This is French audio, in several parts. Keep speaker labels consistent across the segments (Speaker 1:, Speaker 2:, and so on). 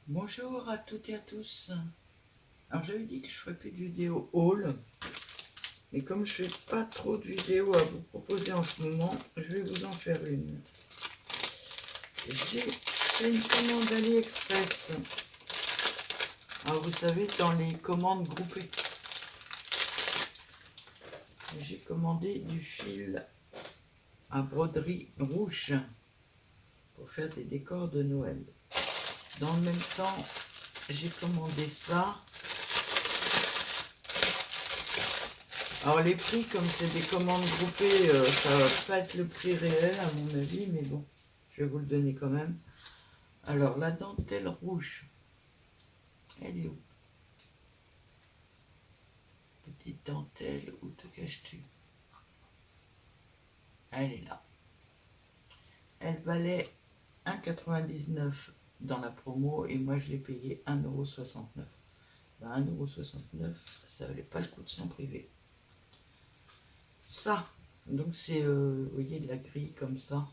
Speaker 1: Bonjour à toutes et à tous. Alors j'avais dit que je ferais plus de vidéos haul, mais comme je fais pas trop de vidéos à vous proposer en ce moment, je vais vous en faire une. J'ai fait une commande AliExpress. Alors vous savez, dans les commandes groupées, j'ai commandé du fil à broderie rouge pour faire des décors de Noël. Dans le même temps, j'ai commandé ça. Alors les prix, comme c'est des commandes groupées, ça va pas être le prix réel à mon avis, mais bon, je vais vous le donner quand même. Alors la dentelle rouge, elle est où? Petite dentelle, où te caches-tu? Elle est là. Elle valait 1,99 € dans la promo et moi je l'ai payé 1,69 €. Ben, 1,69 €, ça valait pas le coup de s'en priver. Ça, donc c'est, vous voyez, de la grille comme ça.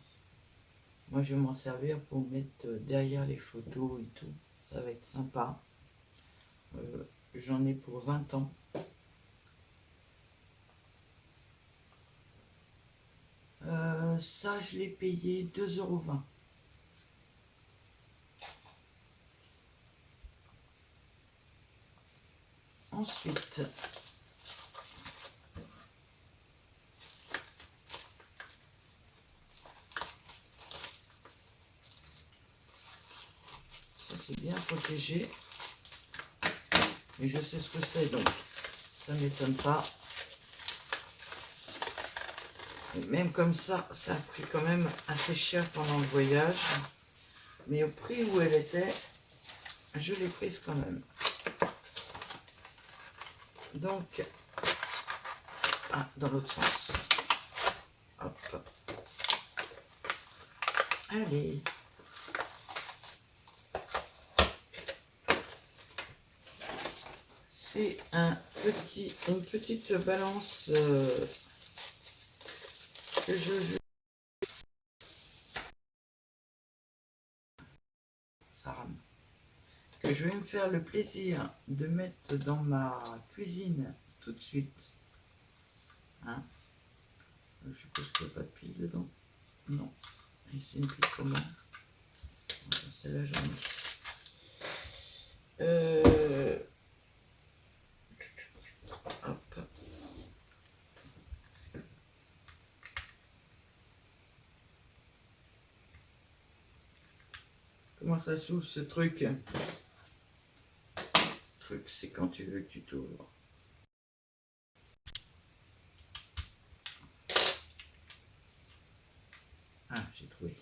Speaker 1: Moi, je vais m'en servir pour mettre derrière les photos et tout. Ça va être sympa. J'en ai pour 20 ans. Ça, je l'ai payé 2,20 €. Ensuite, ça c'est bien protégé. Mais je sais ce que c'est, donc ça ne m'étonne pas. Et même comme ça, ça a pris quand même assez cher pendant le voyage. Mais au prix où elle était, je l'ai prise quand même. Donc, dans l'autre sens. Hop. Allez. C'est une petite balance que ça rame, que je vais me faire le plaisir de mettre dans ma cuisine tout de suite. Hein, je suppose qu'il n'y a pas de pile dedans. Non. Et c'est une pile comment? C'est la journée. Hop. Comment ça s'ouvre ce truc? C'est quand tu veux que tu t'ouvres. Ah, j'ai trouvé.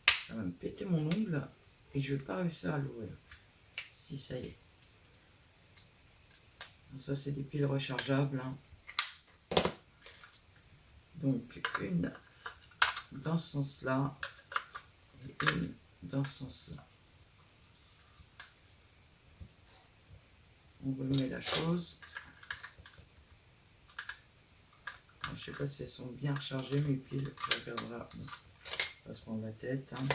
Speaker 1: Ça va me péter mon ongle et je vais pas réussir à l'ouvrir. Si, ça y est. Ça, c'est des piles rechargeables. Hein. Donc, une dans ce sens-là et une dans ce sens-là. On remet la chose. Alors, je sais pas si elles sont bien rechargées, mes piles. Je regarderai. On va se prendre la tête. Hein.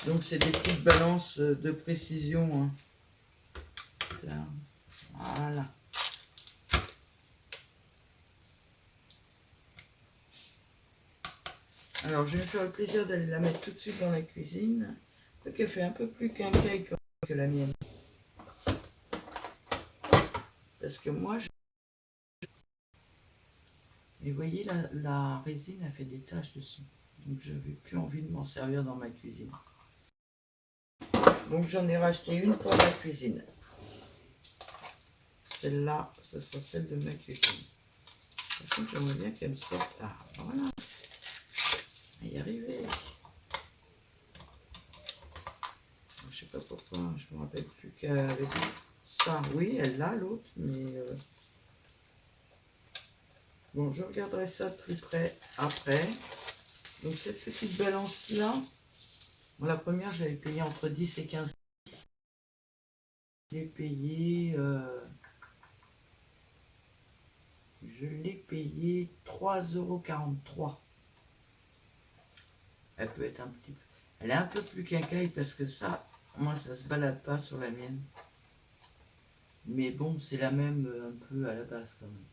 Speaker 1: Donc, c'est des petites balances de précision. Hein. Là. Voilà. Alors, je vais me faire le plaisir d'aller la mettre tout de suite dans la cuisine. Quoiqu'elle fait un peu plus quincaille que la mienne. Parce que moi, et vous voyez, la résine a fait des taches dessus. Donc, je n'avais plus envie de m'en servir dans ma cuisine. Donc, j'en ai racheté une pour ma cuisine. Celle-là, ce sera celle de ma cuisine. Par contre, j'aimerais bien qu'elle me sorte. Ah, voilà. On va y arriver. Je sais pas pourquoi, je me rappelle plus qu'elle avait dit ça. Oui, elle l'a, l'autre, mais... Bon, je regarderai ça de plus près après. Donc, cette petite balance-là, bon, la première, je l'avais payée entre 10 et 15 €. Je l'ai payé 3,43 €. Elle peut être un petit peu... Elle est un peu plus quincaille parce que ça, Moi, ça se balade pas sur la mienne. Mais bon, c'est la même un peu à la base quand même.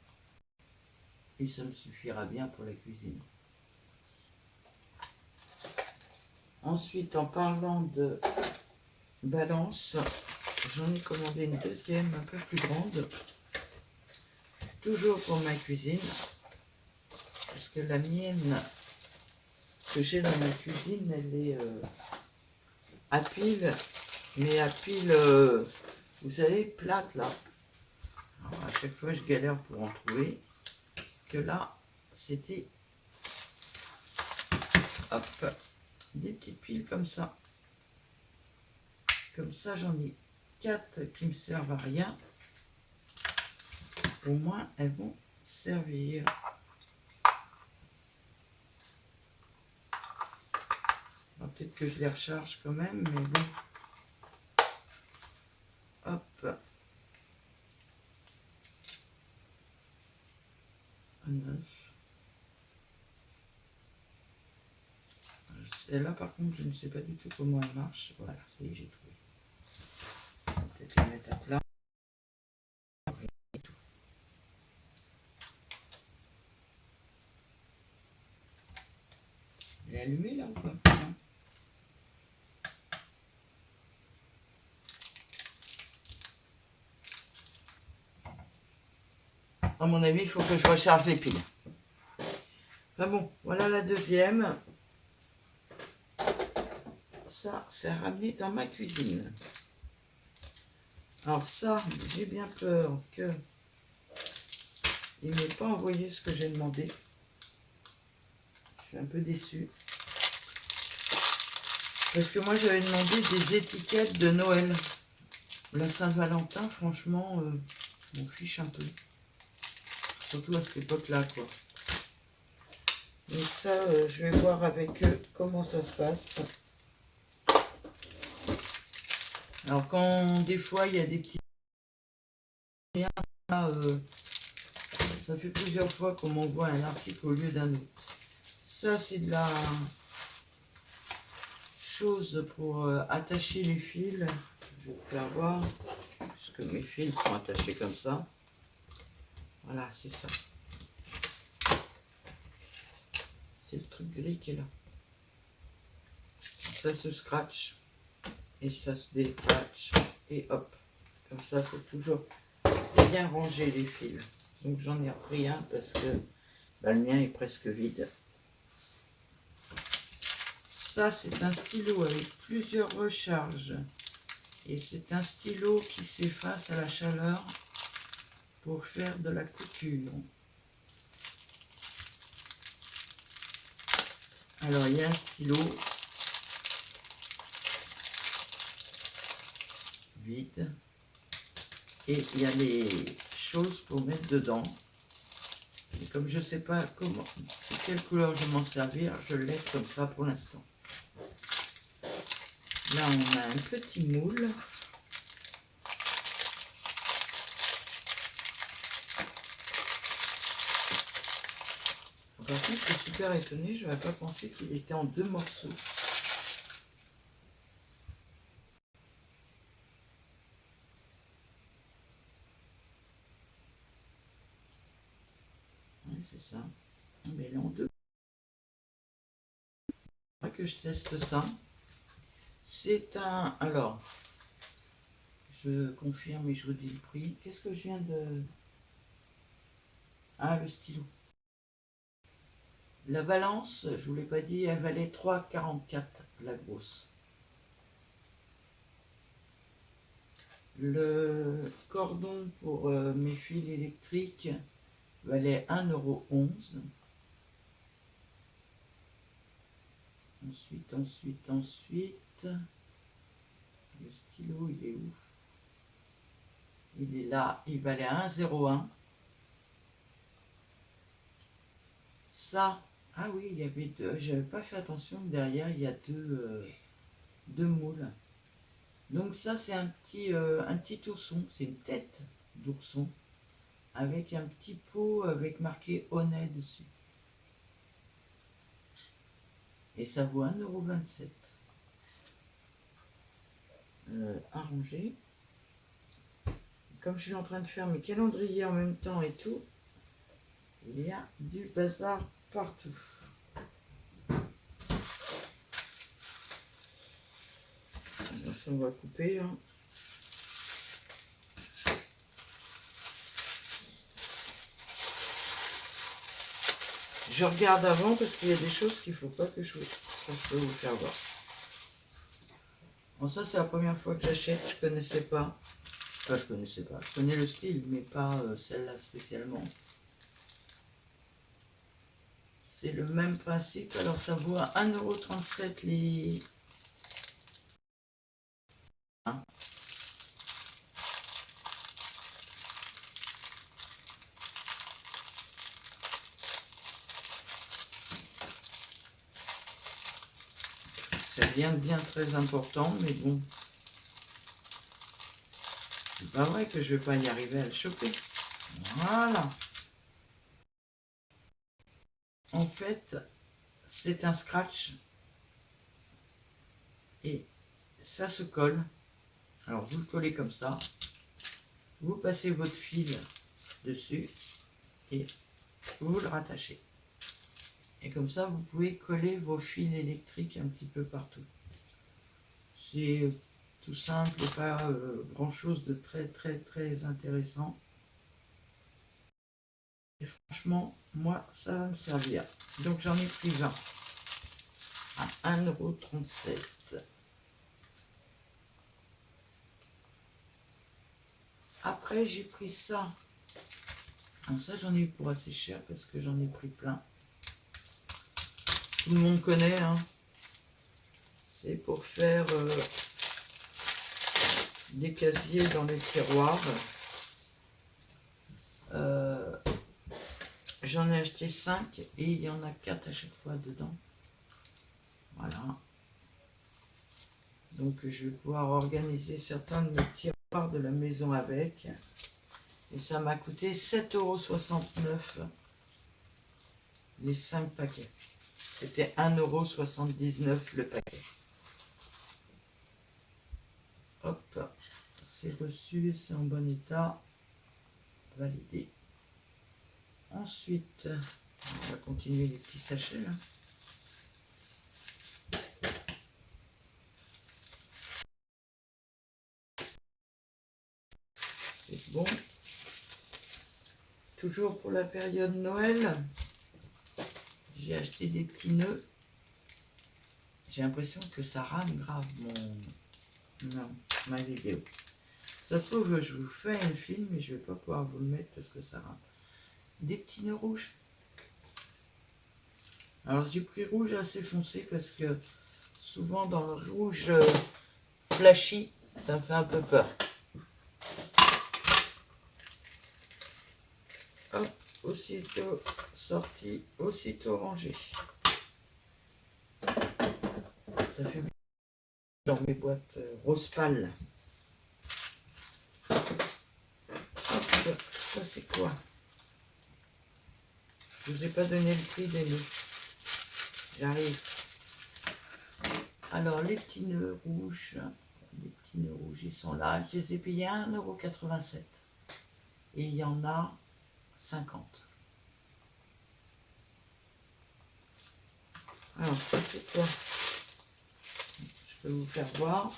Speaker 1: Et ça me suffira bien pour la cuisine. Ensuite, en parlant de balance, j'en ai commandé une deuxième un peu plus grande. Toujours pour ma cuisine. Parce que la mienne que j'ai dans ma cuisine, elle est à pile. Mais à pile, vous savez, plate là. Alors, à chaque fois, je galère pour en trouver. Que là, c'était hop, des petites piles comme ça. Comme ça, j'en ai 4 qui me servent à rien. Au moins, elles vont servir. Peut-être que je les recharge quand même, mais bon. Hop. Et là, par contre, je ne sais pas du tout comment elle marche. Voilà, ça y est, j'ai trouvé. Peut-être la mettre à plat. Elle est allumée là ou pas? Non. À mon avis, il faut que je recharge les piles. Enfin bon, voilà la deuxième. Ça, c'est ramené dans ma cuisine. Alors ça, j'ai bien peur que il m'ait pas envoyé ce que j'ai demandé. Je suis un peu déçue. Parce que moi, j'avais demandé des étiquettes de Noël. La Saint-Valentin, franchement, m'en fiche un peu. Surtout à cette époque-là, quoi. Donc ça, je vais voir avec eux comment ça se passe. Alors quand des fois il y a des petits liens, ça fait plusieurs fois qu'on m'envoie un article au lieu d'un autre. Ça c'est de la chose pour attacher les fils. Je vais vous faire voir, parce que mes fils sont attachés comme ça. Voilà, c'est ça. C'est le truc gris qui est là. Ça se scratch et ça se décratch et hop. Comme ça, c'est toujours bien rangé les fils. Donc j'en ai repris un parce que le mien est presque vide. Ça, c'est un stylo avec plusieurs recharges. Et c'est un stylo qui s'efface à la chaleur pour faire de la couture. Alors, il y a un stylo vide. Et il y a les choses pour mettre dedans. Et comme je ne sais pas comment, de quelle couleur je vais m'en servir, je le laisse comme ça pour l'instant. Là, on a un petit moule. Par contre, je suis super étonnée, je n'aurais pas pensé qu'il était en 2 morceaux. Oui, c'est ça. Mais il est en 2. Que je teste ça. C'est un... Alors, je confirme et je redis le prix. Qu'est-ce que je viens de... Ah, le stylo. La balance, je vous l'ai pas dit, elle valait 3,44 la grosse. Le cordon pour mes fils électriques valait 1,11 €. Ensuite, le stylo, il est où? Il est là, il valait 1,01 €. Ça, ah oui, il y avait deux, j'avais pas fait attention, derrière il y a deux moules. Donc ça c'est un petit ourson, c'est une tête d'ourson avec un petit pot avec marqué Honey dessus. Et ça vaut 1,27 €. arranger. Comme je suis en train de faire mes calendriers en même temps et tout, il y a du bazar partout. Ça, on va couper. Hein. Je regarde avant parce qu'il y a des choses qu'il ne faut pas que je peux vous faire voir. Bon, ça, c'est la première fois que j'achète. Je connaissais pas. Enfin, je connaissais pas. Je connais le style, mais pas celle-là spécialement. C'est le même principe. Alors, ça vaut à 1,37 € les... Hein. C'est rien de bien très important, mais bon. C'est pas vrai que je vais pas y arriver à le choper. Voilà. En fait, c'est un scratch. Et ça se colle. Alors, vous le collez comme ça. Vous passez votre fil dessus. Et vous le rattachez. Et comme ça, vous pouvez coller vos fils électriques un petit peu partout. C'est tout simple, pas grand chose de très intéressant. Et franchement, moi, ça va me servir. Donc j'en ai pris 20 à 1,37 €. Après, j'ai pris ça. Alors ça, j'en ai eu pour assez cher parce que j'en ai pris plein. Tout le monde connaît, hein. C'est pour faire des casiers dans les tiroirs. J'en ai acheté 5 et il y en a 4 à chaque fois dedans. Voilà. Donc je vais pouvoir organiser certains de mes tiroirs de la maison avec. Et ça m'a coûté 7,69 € les 5 paquets. C'était 1,79 € le paquet. Hop, c'est reçu, c'est en bon état. Validé. Ensuite, on va continuer les petits sachets là. C'est bon. Toujours pour la période Noël, j'ai acheté des petits nœuds. J'ai l'impression que ça rame grave ma vidéo. Ça se trouve, je vous fais un film, mais je vais pas pouvoir vous le mettre parce que ça rame. Des petits nœuds rouges. Alors j'ai pris rouge assez foncé parce que souvent dans le rouge flashy, ça me fait un peu peur. Hop, aussitôt sorti, aussitôt rangé. Ça fait bien dans mes boîtes rose pâle. Hop, ça c'est quoi? Je vous ai pas donné le prix des nœuds. J'arrive. Alors les petits nœuds rouges, ils sont là. Je les ai payés 1,87 €. Et il y en a 50. Alors ça c'est quoi? Je peux vous faire voir.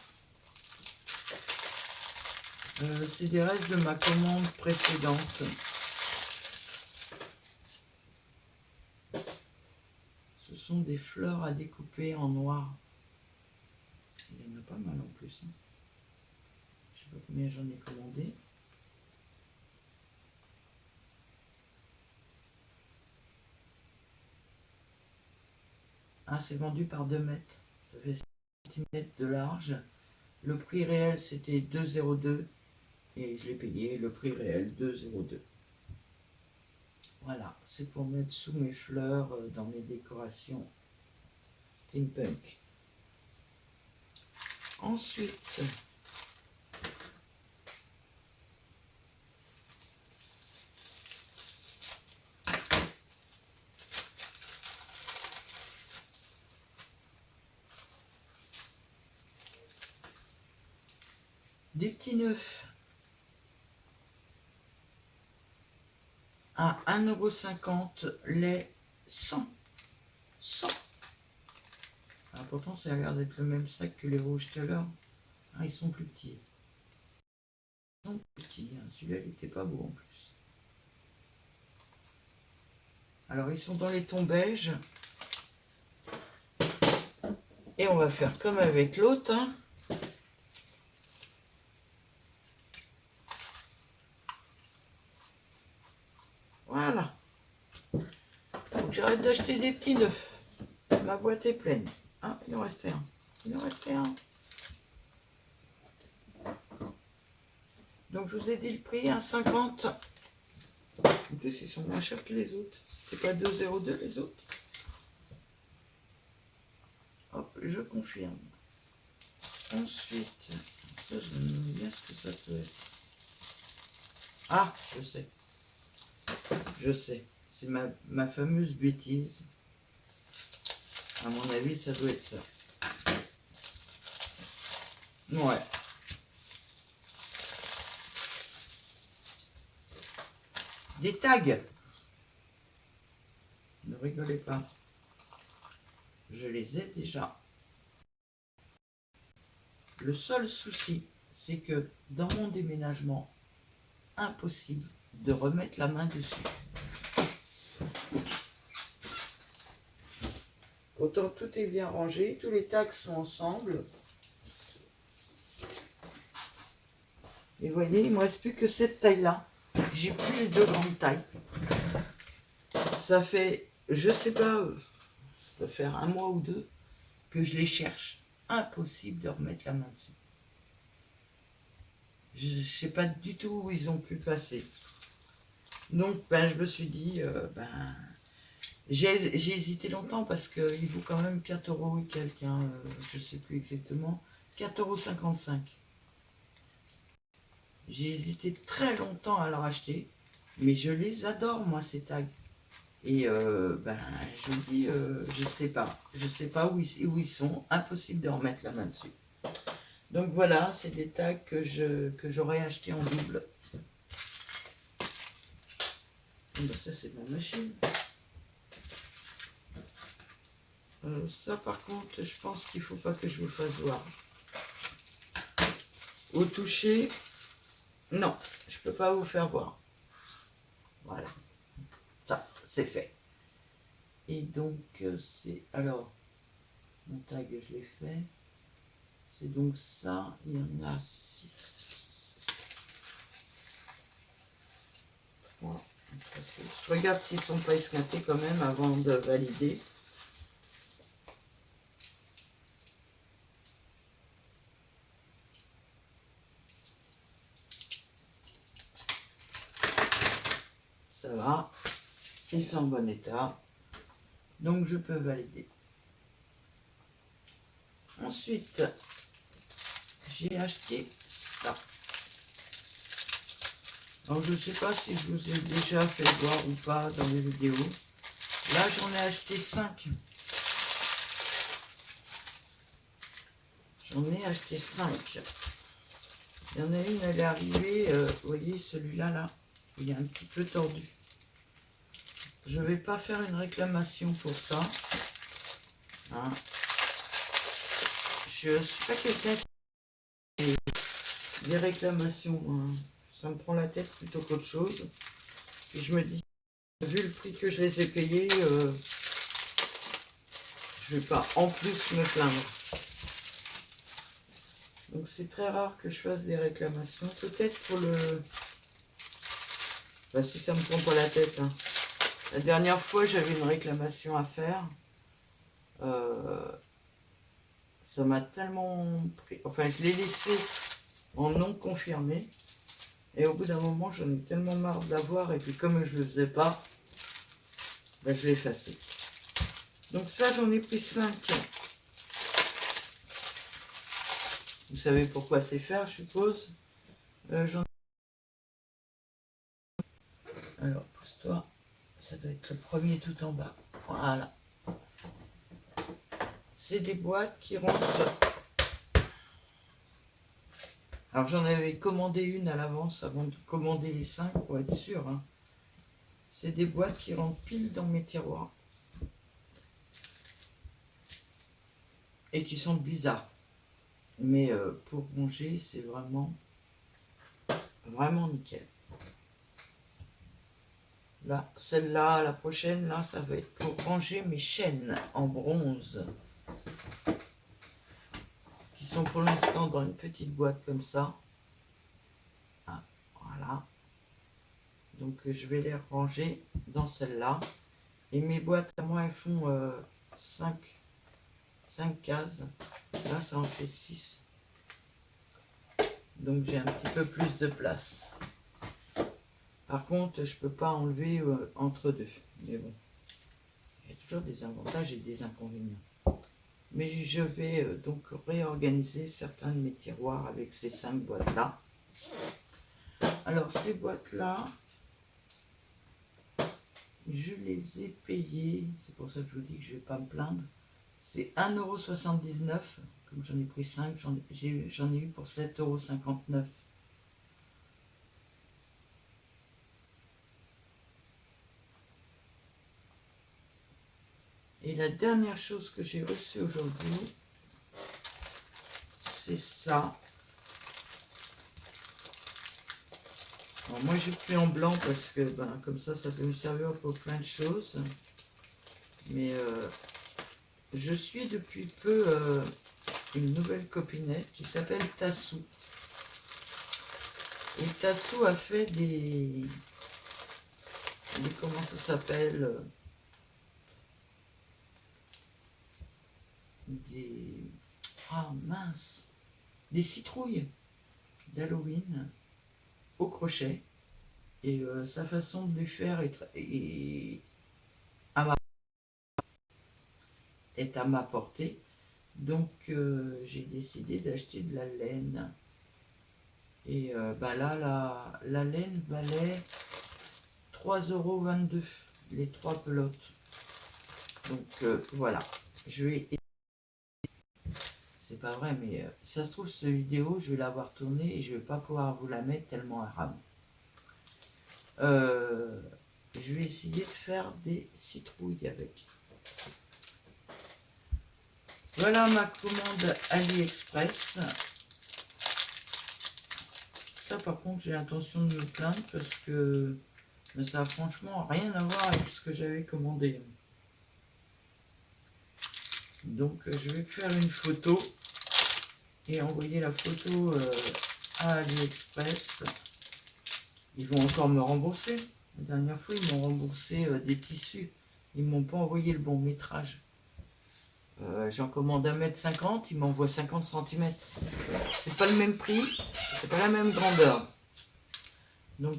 Speaker 1: C'est des restes de ma commande précédente. Ce sont des fleurs à découper en noir. Il y en a pas mal en plus. Hein. Je sais pas combien j'en ai commandé. Ah, c'est vendu par 2 mètres. Ça fait 6 cm de large. Le prix réel c'était 2,02 € et je l'ai payé le prix réel 2,02 €. Voilà, c'est pour mettre sous mes fleurs dans mes décorations steampunk. Ensuite, des petits neufs à 1,50 €, les 100. 100. Alors pourtant, ça a l'air d'être le même sac que les rouges tout à l'heure. Ah, ils sont plus petits. Ils sont plus petits. Hein. Celui-là, il n'était pas beau en plus. Alors, ils sont dans les tons beige. Et on va faire comme avec l'autre. Hein. Voilà. Donc, j'arrête d'acheter des petits neufs. Ma boîte est pleine. Ah, il en restait un. Il en restait un. Donc, je vous ai dit le prix, 1,50 €. En plus, ils sont moins chers que les autres. C'était pas 2,02 € les autres. Hop, je confirme. Ensuite, ça, je me demande bien ce que ça peut être. Ah, je sais. Je sais. C'est ma fameuse bêtise. À mon avis, ça doit être ça. Ouais. Des tags. Ne rigolez pas. Je les ai déjà. Le seul souci, c'est que dans mon déménagement, impossible de remettre la main dessus. Autant tout est bien rangé, tous les tags sont ensemble. Et vous voyez, il ne me reste plus que cette taille-là. J'ai plus les deux grandes tailles. Ça fait, je sais pas, ça peut faire 1 mois ou 2 que je les cherche. Impossible de remettre la main dessus. Je ne sais pas du tout où ils ont pu passer. Donc, ben, je me suis dit, j'ai hésité longtemps parce qu'il vaut quand même 4 € et quelques, hein, je ne sais plus exactement, 4,55 €. J'ai hésité très longtemps à le racheter, mais je les adore, moi, ces tags. Et je vous dis, je sais pas où ils sont, impossible de remettre la main dessus. Donc voilà, c'est des tags que j'aurais acheté en double. Ben ça c'est ma machine. Ça par contre, je pense qu'il ne faut pas que je vous fasse voir. Au toucher, non, je ne peux pas vous faire voir. Voilà, ça c'est fait. Et donc c'est, alors, mon tag je l'ai fait. C'est donc ça, il y en a 6. 3. Je regarde s'ils ne sont pas esquintés quand même avant de valider. Ça va, ils sont en bon état, donc je peux valider. Ensuite, j'ai acheté ça. Alors je ne sais pas si je vous ai déjà fait voir ou pas dans les vidéos. Là j'en ai acheté 5. J'en ai acheté 5. Il y en a une, elle est arrivée, vous voyez celui-là là, il est un petit peu tordu. Je ne vais pas faire une réclamation pour ça. Hein. Je ne suis pas quelqu'un qui fait des réclamations. Hein. Ça me prend la tête plutôt qu'autre chose. Et je me dis, vu le prix que je les ai payés, je ne vais pas en plus me plaindre. Donc c'est très rare que je fasse des réclamations. Peut-être pour le... si ça me prend pas la tête. Hein. La dernière fois, j'avais une réclamation à faire. Ça m'a tellement pris... Enfin, je l'ai laissé en non confirmé. Et au bout d'un moment, j'en ai tellement marre de l'avoir. Et puis comme je ne le faisais pas, je l'ai effacé. Donc ça, j'en ai pris 5. Vous savez pourquoi c'est faire, je suppose. Alors, pousse-toi. Ça doit être le premier tout en bas. Voilà. C'est des boîtes qui rentrent Alors j'en avais commandé une à l'avance avant de commander les 5 pour être sûr. Hein. C'est des boîtes qui rentrent pile dans mes tiroirs. Et qui sont bizarres. Mais pour ranger, c'est vraiment nickel. Là, celle-là, la prochaine, là, ça va être pour ranger mes chaînes en bronze. Qui sont pour l'instant dans une petite boîte comme ça. Ah, voilà. Donc je vais les ranger dans celle-là. Et mes boîtes à moi, elles font 5 cases. Là, ça en fait 6. Donc j'ai un petit peu plus de place. Par contre, je peux pas enlever entre deux. Mais bon, il y a toujours des avantages et des inconvénients. Mais je vais donc réorganiser certains de mes tiroirs avec ces 5 boîtes-là. Alors ces boîtes-là, je les ai payées. C'est pour ça que je vous dis que je ne vais pas me plaindre. C'est 1,79 €. Comme j'en ai pris 5, j'en ai eu pour 7,59 €. Et la dernière chose que j'ai reçue aujourd'hui, c'est ça. Alors moi j'ai pris en blanc parce que comme ça peut me servir pour plein de choses. Mais je suis depuis peu une nouvelle copinette qui s'appelle Tassou. Et Tassou a fait des comment ça s'appelle, des citrouilles d'Halloween au crochet. Et sa façon de les faire est à ma portée. Donc j'ai décidé d'acheter de la laine. Et là, la laine valait 3,22 €, les 3 pelotes. Donc voilà, je vais... C'est pas vrai, mais ça se trouve, cette vidéo, je vais l'avoir tournée et je vais pas pouvoir vous la mettre tellement elle rame. Je vais essayer de faire des citrouilles avec. Voilà ma commande AliExpress. Ça par contre j'ai l'intention de me plaindre parce que ça a franchement rien à voir avec ce que j'avais commandé. Donc je vais faire une photo et envoyer la photo à AliExpress. Ils vont encore me rembourser. La dernière fois ils m'ont remboursé des tissus. Ils m'ont pas envoyé le bon métrage. J'en commande 1,50 m, ils m'envoient 50 cm. C'est pas le même prix, c'est pas la même grandeur. Donc,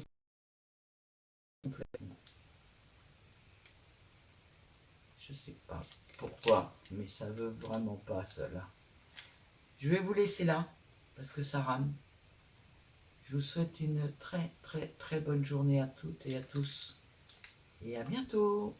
Speaker 1: je sais pas pourquoi, mais ça veut vraiment pas cela. Je vais vous laisser là, parce que ça rame. Je vous souhaite une très très très bonne journée à toutes et à tous. Et à bientôt!